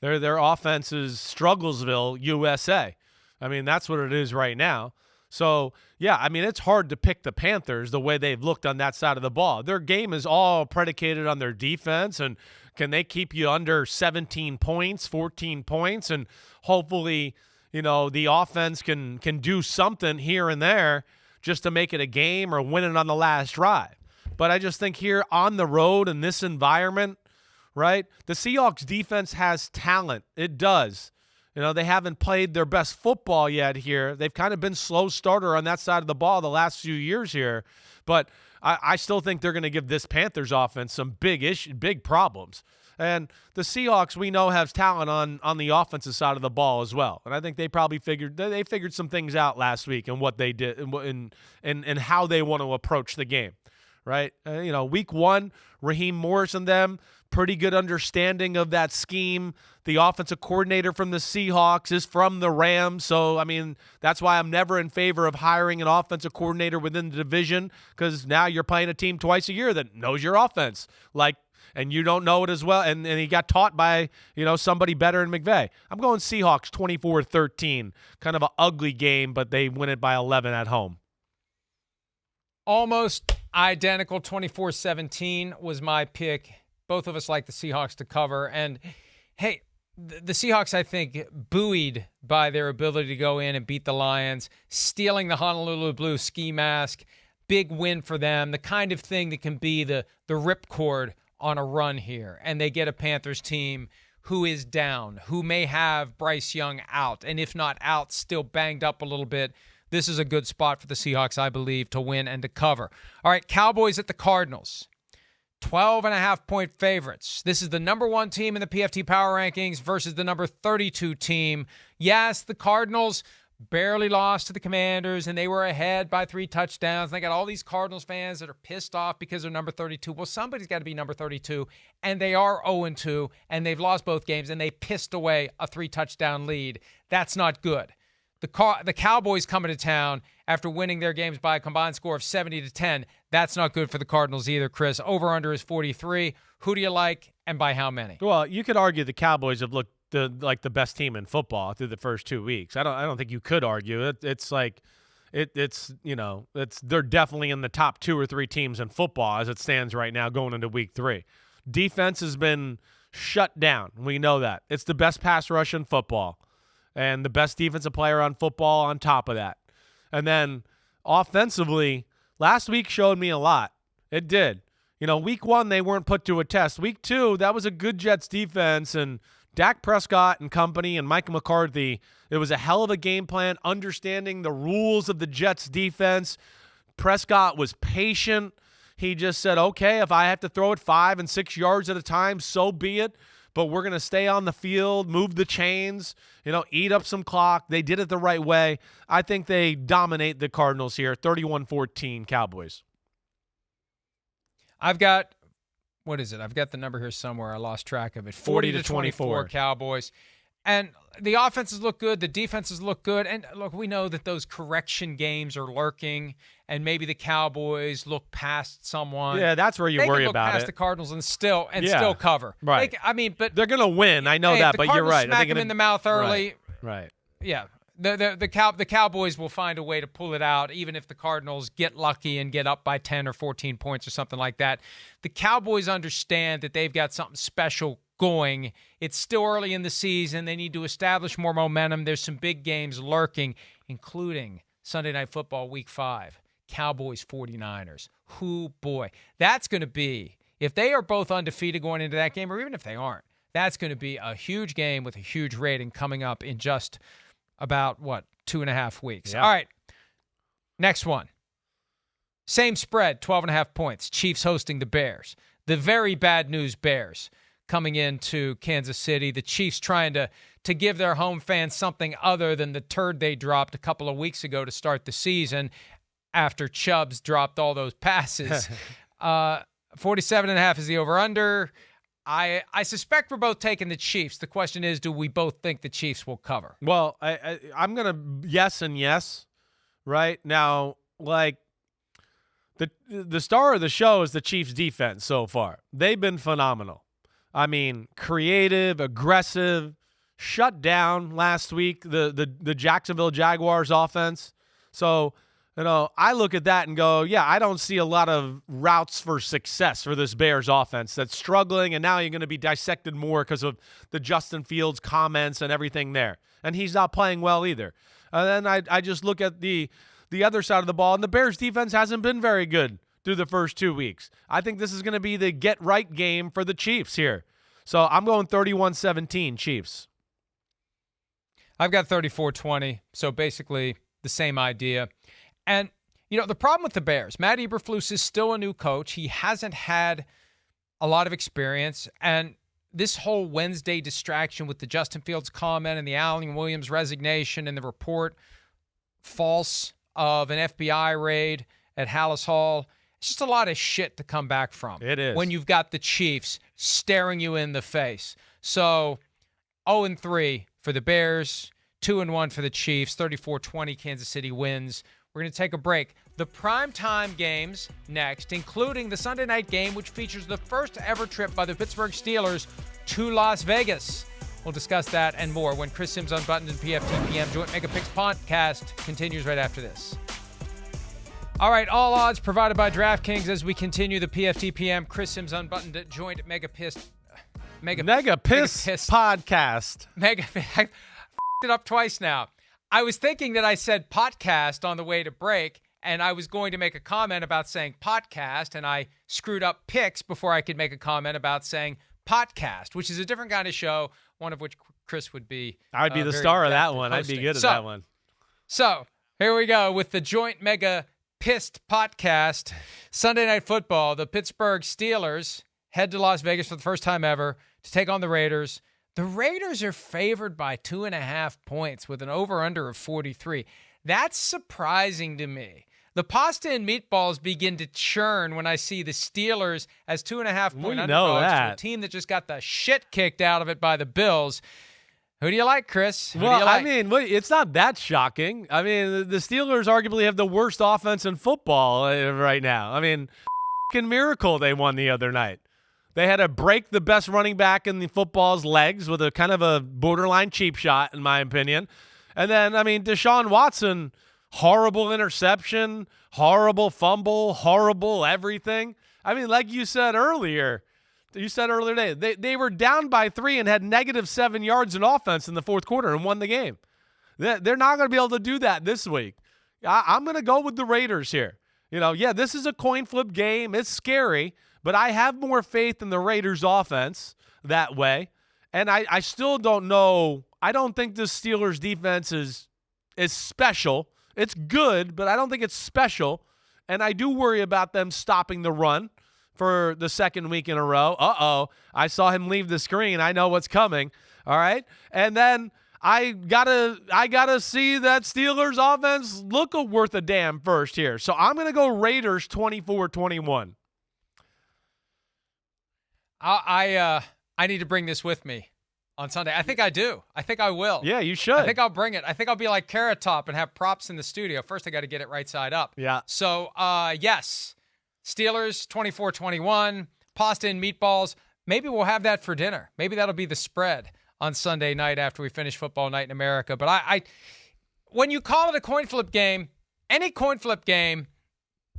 Their offense is Strugglesville, USA. I mean, that's what it is right now. So, yeah, I mean, it's hard to pick the Panthers the way they've looked on that side of the ball. Their game is all predicated on their defense, and can they keep you under 17 points, 14 points, and hopefully, the offense can do something here and there just to make it a game or win it on the last drive. But I just think here on the road in this environment, right, the Seahawks defense has talent. It does. They haven't played their best football yet here. They've kind of been slow starter on that side of the ball the last few years here. But I still think they're going to give this Panthers offense some big problems. And the Seahawks, we know, have talent on the offensive side of the ball as well. And I think they probably figured some things out last week and what they did and how they want to approach the game, right? Week 1, Raheem Morris and them, pretty good understanding of that scheme. The offensive coordinator from the Seahawks is from the Rams. So, I mean, that's why I'm never in favor of hiring an offensive coordinator within the division, because now you're playing a team twice a year that knows your offense. And you don't know it as well. And he got taught by, somebody better than McVay. I'm going Seahawks 24-13. Kind of an ugly game, but they win it by 11 at home. Almost identical. 24-17 was my pick. Both of us like the Seahawks to cover. And, hey, the Seahawks, I think, buoyed by their ability to go in and beat the Lions, stealing the Honolulu Blue ski mask. Big win for them, the kind of thing that can be the ripcord on a run here. And they get a Panthers team who is down, who may have Bryce Young out, and if not out, still banged up a little bit. This is a good spot for the Seahawks, I believe, to win and to cover. All right, Cowboys at the Cardinals. 12.5-point favorites. This is the number 1 team in the PFT Power Rankings versus the number 32 team. Yes, the Cardinals barely lost to the Commanders, and they were ahead by 3 touchdowns. They got all these Cardinals fans that are pissed off because they're number 32. Well, somebody's got to be number 32, and they are 0-2, and they've lost both games, and they pissed away a 3-touchdown lead. That's not good. The Cowboys coming to town after winning their games by a combined score of 70-10. That's not good for the Cardinals either, Chris. Over-under is 43. Who do you like, and by how many? Well, you could argue the Cowboys have looked like the best team in football through the first 2 weeks. I don't think you could argue it. They're definitely in the top 2 or 3 teams in football as it stands right now going into week 3. Defense has been shut down. We know that. It's the best pass rush in football and the best defensive player on football on top of that. And then offensively, last week showed me a lot. It did. Week 1, they weren't put to a test. Week 2, that was a good Jets defense, and Dak Prescott and company and Mike McCarthy, it was a hell of a game plan, understanding the rules of the Jets defense. Prescott was patient. He just said, okay, if I have to throw it 5 and 6 yards at a time, so be it. But we're going to stay on the field, move the chains, eat up some clock. They did it the right way. I think they dominate the Cardinals here, 31-14 Cowboys. I've got the number here somewhere. I lost track of it. 40-24 Cowboys. And the offenses look good. The defenses look good. And, look, we know that those correction games are lurking, and maybe the Cowboys look past someone. Yeah, that's where you worry about it. They can look past the Cardinals and still cover. Right. But they're going to win. I know that, but you're right. Smack them in the mouth early. Right. Yeah. The Cowboys will find a way to pull it out, even if the Cardinals get lucky and get up by 10 or 14 points or something like that. The Cowboys understand that they've got something special going. It's still early in the season. They need to establish more momentum. There's some big games lurking, including Sunday Night Football Week 5, Cowboys 49ers. Boy, that's going to be, if they are both undefeated going into that game, or even if they aren't, that's going to be a huge game with a huge rating coming up in just about, 2.5 weeks. Yeah. All right, next one. Same spread, 12.5 points. Chiefs hosting the Bears. The very bad news Bears coming into Kansas City. The Chiefs trying to give their home fans something other than the turd they dropped a couple of weeks ago to start the season after Chubbs dropped all those passes. 47.5 is the over-under. I suspect we're both taking the Chiefs. The question is, do we both think the Chiefs will cover? Well, I'm going to yes and yes. Right now, like the star of the show is the Chiefs defense so far. They've been phenomenal. I mean, creative, aggressive, shut down last week the Jacksonville Jaguars offense. So, I look at that and go, yeah, I don't see a lot of routes for success for this Bears offense that's struggling, and now you're going to be dissected more because of the Justin Fields comments and everything there. And he's not playing well either. And then I just look at the other side of the ball, and the Bears defense hasn't been very good through the first 2 weeks. I think this is going to be the get-right game for the Chiefs here. So I'm going 31-17 Chiefs. I've got 34-20, so basically the same idea. And, the problem with the Bears, Matt Eberflus is still a new coach. He hasn't had a lot of experience, and this whole Wednesday distraction with the Justin Fields comment and the Allen Williams resignation and the report false of an FBI raid at Hallis Hall, it's just a lot of shit to come back from. It is. When you've got the Chiefs staring you in the face. So 0-3 for the Bears, 2-1 for the Chiefs, 34-20 Kansas City wins. We're going to take a break. The primetime games next, including the Sunday night game, which features the first ever trip by the Pittsburgh Steelers to Las Vegas. We'll discuss that and more when Chris Simms Unbuttoned and PFTPM Joint Mega Picks podcast continues right after this. All right, all odds provided by DraftKings as we continue the PFTPM Chris Simms Unbuttoned Joint Mega Piss podcast. I f***ed it up twice now. I was thinking that I said podcast on the way to break, and I was going to make a comment about saying podcast, and I screwed up picks before I could make a comment about saying podcast, which is a different kind of show, one of which Chris would be. I would be the star of that one. Hosting. I'd be good at that one. So here we go with the Joint Mega Pissed podcast. Sunday Night Football, the Pittsburgh Steelers head to Las Vegas for the first time ever to take on the Raiders. The Raiders are favored by 2.5 points with an over-under of 43. That's surprising to me. The pasta and meatballs begin to churn when I see the Steelers as 2.5-point underdogs to a team that just got the shit kicked out of it by the Bills. Who do you like, Chris? Who do you like? I mean, it's not that shocking. I mean, the Steelers arguably have the worst offense in football right now. I mean, miracle they won the other night. They had to break the best running back in the football's legs with a kind of a borderline cheap shot, in my opinion. And then, I mean, Deshaun Watson, horrible interception, horrible fumble, horrible everything. I mean, like you said earlier today, they were down by 3 and had -7 yards in offense in the fourth quarter and won the game. They're not going to be able to do that this week. I'm going to go with the Raiders here. This is a coin flip game. It's scary. But I have more faith in the Raiders' offense that way. And I still don't know. I don't think the Steelers' defense is special. It's good, but I don't think it's special. And I do worry about them stopping the run for the second week in a row. Uh-oh. I saw him leave the screen. I know what's coming. All right? And then I gotta see that Steelers' offense look worth a damn first here. So I'm going to go Raiders 24-21. I need to bring this with me on Sunday. I think I do. I think I will. Yeah, you should. I think I'll bring it. I think I'll be like Carrot Top and have props in the studio. First, I got to get it right side up. Yeah. So, yes, Steelers 24-21, pasta and meatballs. Maybe we'll have that for dinner. Maybe that'll be the spread on Sunday night after we finish football night in America. But I when you call it a coin flip game, any coin flip game,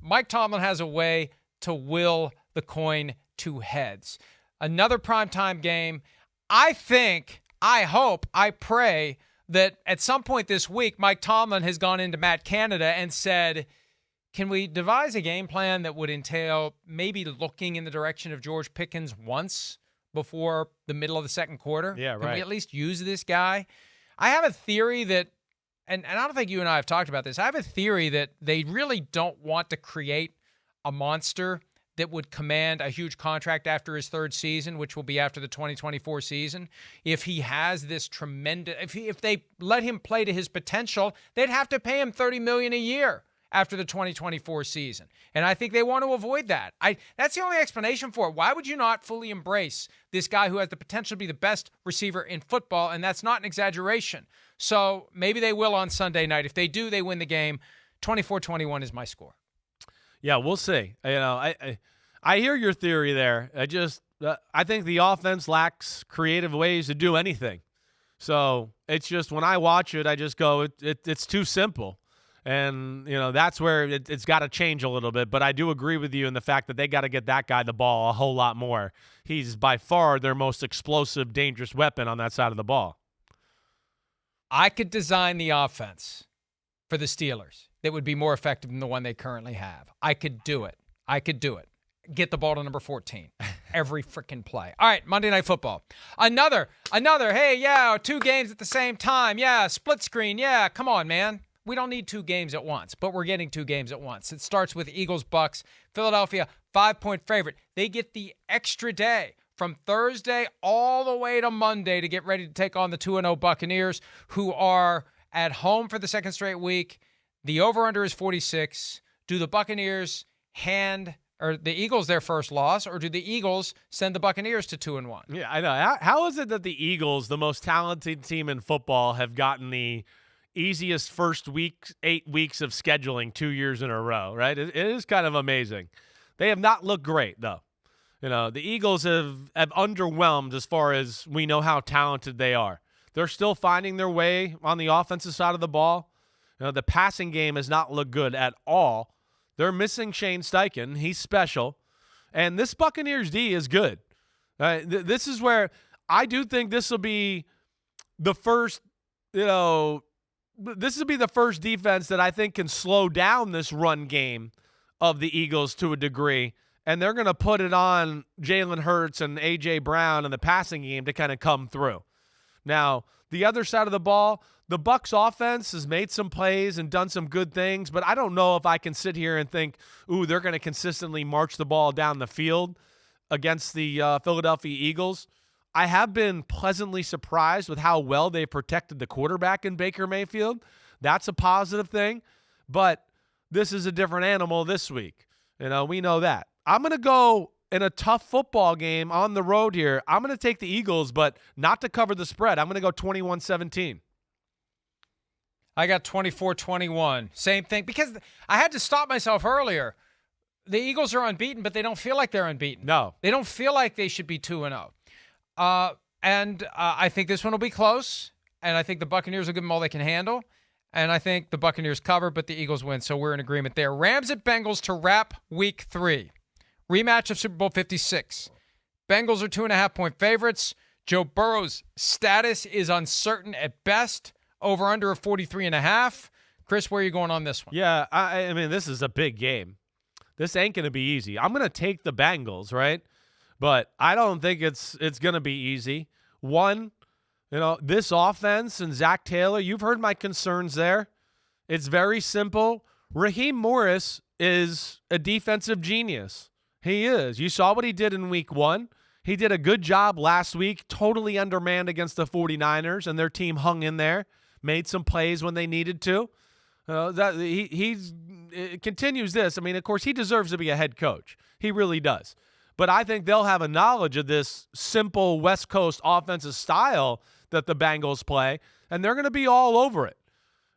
Mike Tomlin has a way to will the coin to heads. Another primetime game. I hope, I pray that at some point this week, Mike Tomlin has gone into Matt Canada and said, can we devise a game plan that would entail maybe looking in the direction of George Pickens once before the middle of the second quarter? Yeah, right. Can we at least use this guy? I have a theory that, and I don't think you and I have talked about this, I have a theory that they really don't want to create a monster that would command a huge contract after his third season, which will be after the 2024 season. If he has this tremendous, if they let him play to his potential, they'd have to pay him $30 million a year. after the 2024 season. And I think they want to avoid that. That's the only explanation for it. Why would you not fully embrace this guy who has the potential to be the best receiver in football? And that's not an exaggeration. So maybe they will on Sunday night. If they do, they win the game. 24-21 is my score. Yeah, we'll see. I hear your theory there. I think the offense lacks creative ways to do anything. So it's just when I watch it, I just go, it's too simple. And, that's where it's got to change a little bit. But I do agree with you in the fact that they got to get that guy the ball a whole lot more. He's by far their most explosive, dangerous weapon on that side of the ball. I could design the offense for the Steelers that would be more effective than the one they currently have. I could do it. Get the ball to number 14 every freaking play. All right, Monday Night Football. Another, hey, yeah, 2 games at the same time. Yeah, split screen. Yeah, come on, man. We don't need 2 games at once, but we're getting 2 games at once. It starts with Eagles-Bucks. Philadelphia, 5-point favorite. They get the extra day from Thursday all the way to Monday to get ready to take on the 2-0 Buccaneers, who are at home for the second straight week. The over-under is 46. Do the Buccaneers or the Eagles their first loss, or do the Eagles send the Buccaneers to 2-1? Yeah, I know. How is it that the Eagles, the most talented team in football, have gotten the easiest first 8 weeks of scheduling 2 years in a row, right? It is kind of amazing. They have not looked great, though. The Eagles have underwhelmed as far as we know how talented they are. They're still finding their way on the offensive side of the ball. The passing game has not looked good at all. They're missing Shane Steichen. He's special. And this Buccaneers D is good. This is where I do think this will be the first, this will be the first defense that I think can slow down this run game of the Eagles to a degree. And they're going to put it on Jalen Hurts and A.J. Brown in the passing game to kind of come through. Now, the other side of the ball, the Bucs offense has made some plays and done some good things, but I don't know if I can sit here and think, they're going to consistently march the ball down the field against the Philadelphia Eagles. I have been pleasantly surprised with how well they protected the quarterback in Baker Mayfield. That's a positive thing, but this is a different animal this week. We know that. I'm going to go in a tough football game on the road here. I'm going to take the Eagles, but not to cover the spread. I'm going to go 21-17. I got 24-21. Same thing. Because I had to stop myself earlier. The Eagles are unbeaten, but they don't feel like they're unbeaten. No. They don't feel like they should be 2-0. And I think this one will be close, and I think the Buccaneers will give them all they can handle. And I think the Buccaneers cover, but the Eagles win, so we're in agreement there. Rams at Bengals to wrap Week 3. Rematch of Super Bowl 56. Bengals are 2.5-point favorites. Joe Burrow's status is uncertain at best. Over under of 43.5. Chris, where are you going on this one? Yeah, I mean, this is a big game. This ain't going to be easy. I'm going to take the Bengals, right? But I don't think it's going to be easy. One, this offense and Zach Taylor, you've heard my concerns there. It's very simple. Raheem Morris is a defensive genius. He is. You saw what he did in Week 1. He did a good job last week, totally undermanned against the 49ers, and their team hung in there. Made some plays when they needed to. He continues this. I mean, of course, he deserves to be a head coach. He really does. But I think they'll have a knowledge of this simple West Coast offensive style that the Bengals play, and they're going to be all over it.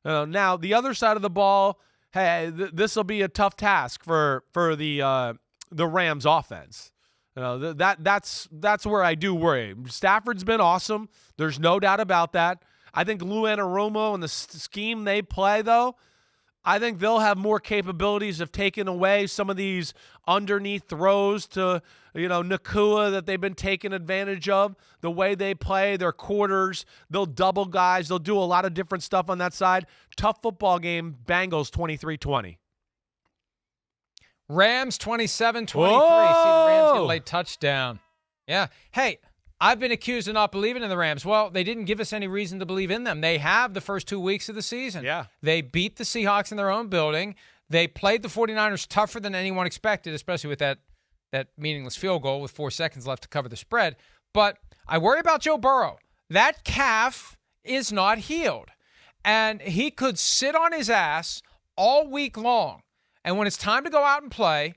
Now, the other side of the ball, hey, this will be a tough task for the Rams offense. That's where I do worry. Stafford's been awesome. There's no doubt about that. I think Lou Anarumo and the scheme they play, though, I think they'll have more capabilities of taking away some of these underneath throws to, Nakua that they've been taking advantage of. The way they play, their quarters, they'll double guys. They'll do a lot of different stuff on that side. Tough football game, Bengals 23-20. Rams 27-23. See the Rams get a late touchdown. Yeah. Hey, I've been accused of not believing in the Rams. Well, they didn't give us any reason to believe in them. They have the first 2 weeks of the season. Yeah. They beat the Seahawks in their own building. They played the 49ers tougher than anyone expected, especially with that meaningless field goal with 4 seconds left to cover the spread. But I worry about Joe Burrow. That calf is not healed. And he could sit on his ass all week long. And when it's time to go out and play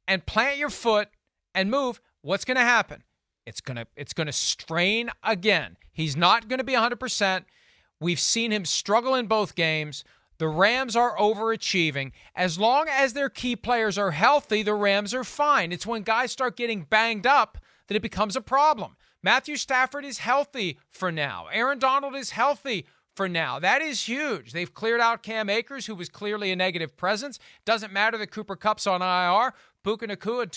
and plant your foot and move, what's going to happen? It's going to strain again. He's not going to be 100%. We've seen him struggle in both games. The Rams are overachieving. As long as their key players are healthy, the Rams are fine. It's when guys start getting banged up that it becomes a problem. Matthew Stafford is healthy for now. Aaron Donald is healthy for now. That is huge. They've cleared out Cam Akers, who was clearly a negative presence. Doesn't matter that Cooper Kupp's on IR. Puka Nacua and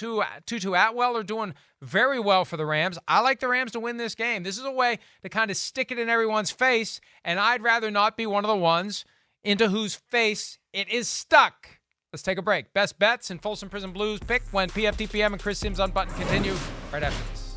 Tutu Atwell are doing very well for the Rams. I like the Rams to win this game. This is a way to kind of stick it in everyone's face, and I'd rather not be one of the ones into whose face it is stuck. Let's take a break. Best bets and Folsom Prison Blues pick when PFTPM and Chris Simms Unbuttoned continue right after this.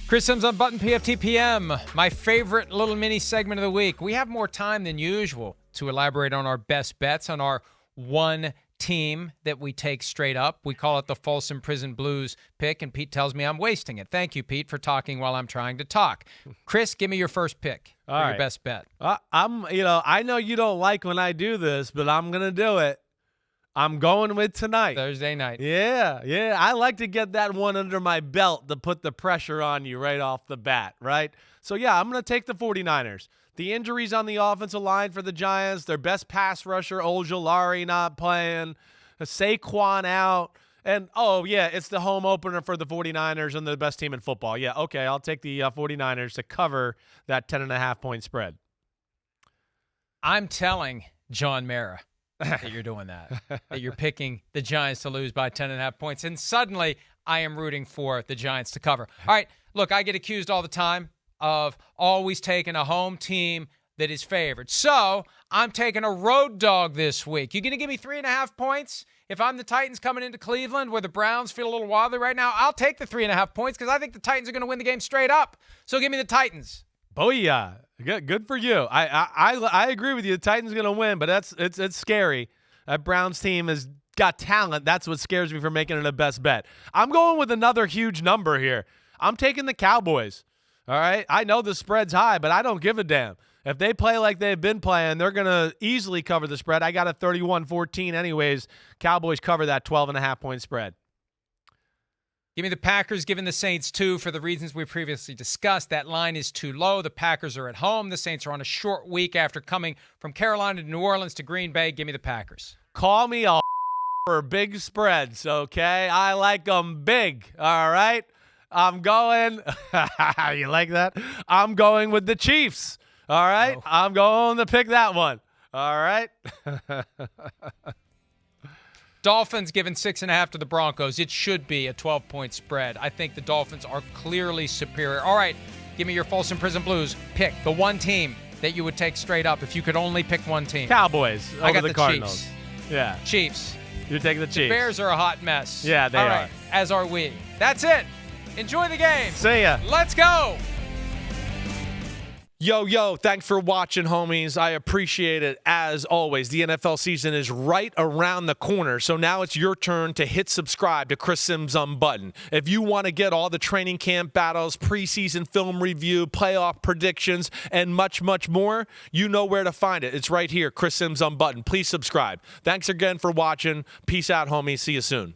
Chris Simms Unbuttoned PFTPM, my favorite little mini segment of the week. We have more time than usual to elaborate on our best bets on our one team that we take straight up. We call it the Folsom Prison Blues pick, and Pete tells me I'm wasting it. Thank you, Pete, for talking while I'm trying to talk. Chris, give me your first pick for your best bet. I know you don't like when I do this, but I'm going to do it. I'm going with tonight. Thursday night. Yeah. I like to get that one under my belt to put the pressure on you right off the bat, right? So, yeah, I'm going to take the 49ers. The injuries on the offensive line for the Giants, their best pass rusher, Ojulari, not playing, Saquon out, and, it's the home opener for the 49ers and the best team in football. Yeah, okay, I'll take the 49ers to cover that 10.5-point spread. I'm telling John Mara that you're doing that you're picking the Giants to lose by 10.5 points, and suddenly I am rooting for the Giants to cover. All right, look, I get accused all the time of always taking a home team that is favored. So I'm taking a road dog this week. You going to give me 3.5 points? If I'm the Titans coming into Cleveland where the Browns feel a little wobbly right now, I'll take the 3.5 points because I think the Titans are going to win the game straight up. So give me the Titans. Booyah. Good for you. I agree with you. The Titans are going to win, but it's scary. That Browns team has got talent. That's what scares me from making it a best bet. I'm going with another huge number here. I'm taking the Cowboys. All right, I know the spread's high, but I don't give a damn. If they play like they've been playing, they're going to easily cover the spread. I got a 31-14 anyways. Cowboys cover that 12.5-point spread. Give me the Packers, giving the Saints 2 for the reasons we previously discussed. That line is too low. The Packers are at home. The Saints are on a short week after coming from Carolina to New Orleans to Green Bay. Give me the Packers. Call me a for big spreads, okay? I like them big, all right? I'm going – you like that? I'm going with the Chiefs, all right? Oh. I'm going to pick that one, all right? Dolphins giving 6.5 to the Broncos. It should be a 12-point spread. I think the Dolphins are clearly superior. All right, give me your Folsom Prison Blues. Pick the one team that you would take straight up if you could only pick one team. Cowboys over I got the Cardinals. Chiefs. Yeah. Chiefs. You're taking the Chiefs. The Bears are a hot mess. Yeah, they are. As are we. That's it. Enjoy the game. See ya. Let's go. Yo, thanks for watching, homies. I appreciate it as always. The NFL season is right around the corner, so now it's your turn to hit subscribe to Chris Simms Unbuttoned. If you want to get all the training camp battles, preseason film review, playoff predictions, and much, much more, you know where to find it. It's right here, Chris Simms Unbuttoned. Please subscribe. Thanks again for watching. Peace out, homies. See you soon.